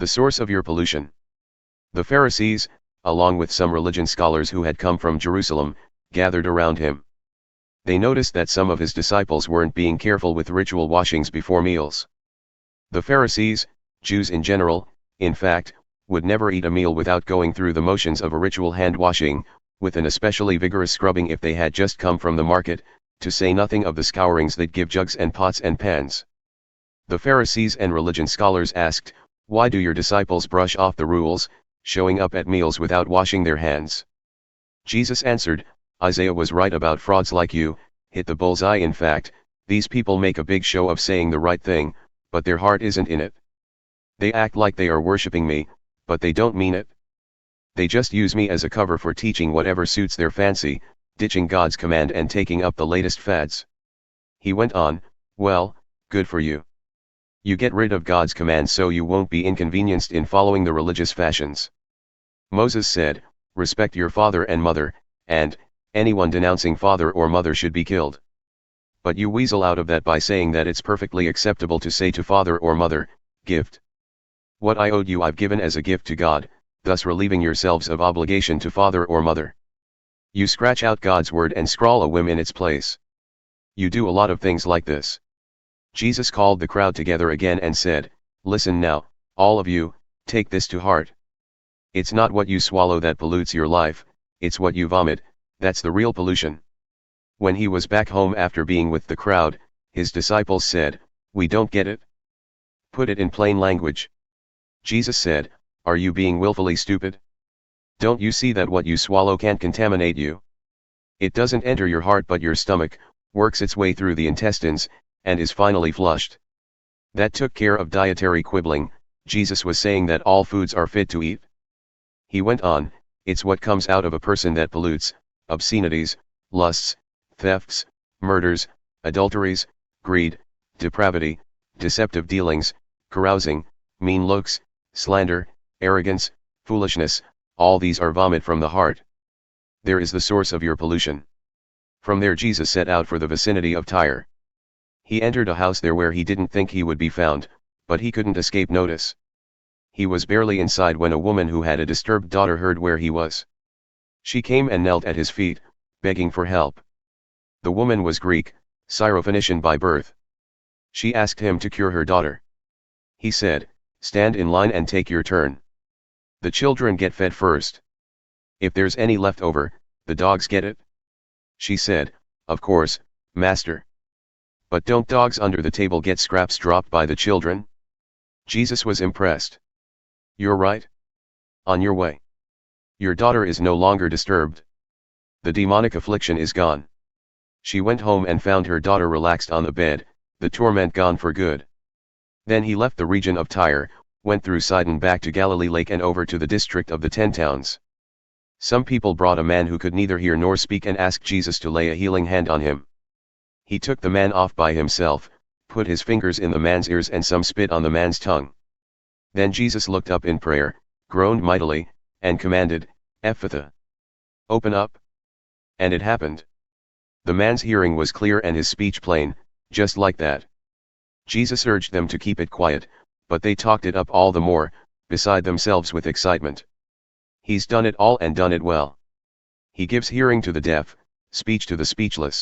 The source of your pollution. The Pharisees, along with some religion scholars who had come from Jerusalem, gathered around him. They noticed that some of his disciples weren't being careful with ritual washings before meals. The Pharisees, Jews in general, in fact, would never eat a meal without going through the motions of a ritual hand washing, with an especially vigorous scrubbing if they had just come from the market, to say nothing of the scourings that give jugs and pots and pans. The Pharisees and religion scholars asked, "Why do your disciples brush off the rules, showing up at meals without washing their hands?" Jesus answered, "Isaiah was right about frauds like you, hit the bullseye. In fact, these people make a big show of saying the right thing, but their heart isn't in it. They act like they are worshipping me, but they don't mean it. They just use me as a cover for teaching whatever suits their fancy, ditching God's command and taking up the latest fads." He went on, "Well, good for you. You get rid of God's command so you won't be inconvenienced in following the religious fashions. Moses said, 'Respect your father and mother,' and, 'Anyone denouncing father or mother should be killed.' But you weasel out of that by saying that it's perfectly acceptable to say to father or mother, 'Gift. What I owed you I've given as a gift to God,' thus relieving yourselves of obligation to father or mother. You scratch out God's word and scrawl a whim in its place. You do a lot of things like this." Jesus called the crowd together again and said, "Listen now, all of you, take this to heart. It's not what you swallow that pollutes your life, it's what you vomit, that's the real pollution." When he was back home after being with the crowd, his disciples said, "We don't get it. Put it in plain language." Jesus said, "Are you being willfully stupid? Don't you see that what you swallow can't contaminate you? It doesn't enter your heart but your stomach, works its way through the intestines, and is finally flushed. That took care of dietary quibbling." Jesus was saying that all foods are fit to eat. He went on, "It's what comes out of a person that pollutes: obscenities, lusts, thefts, murders, adulteries, greed, depravity, deceptive dealings, carousing, mean looks, slander, arrogance, foolishness. All these are vomit from the heart. There is the source of your pollution." From there Jesus set out for the vicinity of Tyre. He entered a house there where he didn't think he would be found, but he couldn't escape notice. He was barely inside when a woman who had a disturbed daughter heard where he was. She came and knelt at his feet, begging for help. The woman was Greek, Syro-Phoenician by birth. She asked him to cure her daughter. He said, "Stand in line and take your turn. The children get fed first. If there's any left over, the dogs get it." She said, "Of course, master. But don't dogs under the table get scraps dropped by the children?" Jesus was impressed. "You're right. On your way. Your daughter is no longer disturbed. The demonic affliction is gone." She went home and found her daughter relaxed on the bed, the torment gone for good. Then he left the region of Tyre, went through Sidon back to Galilee Lake and over to the district of the 10 Towns. Some people brought a man who could neither hear nor speak and asked Jesus to lay a healing hand on him. He took the man off by himself, put his fingers in the man's ears and some spit on the man's tongue. Then Jesus looked up in prayer, groaned mightily, and commanded, "Ephphatha. Open up." And it happened. The man's hearing was clear and his speech plain, just like that. Jesus urged them to keep it quiet, but they talked it up all the more, beside themselves with excitement. He's done it all and done it well. He gives hearing to the deaf, speech to the speechless.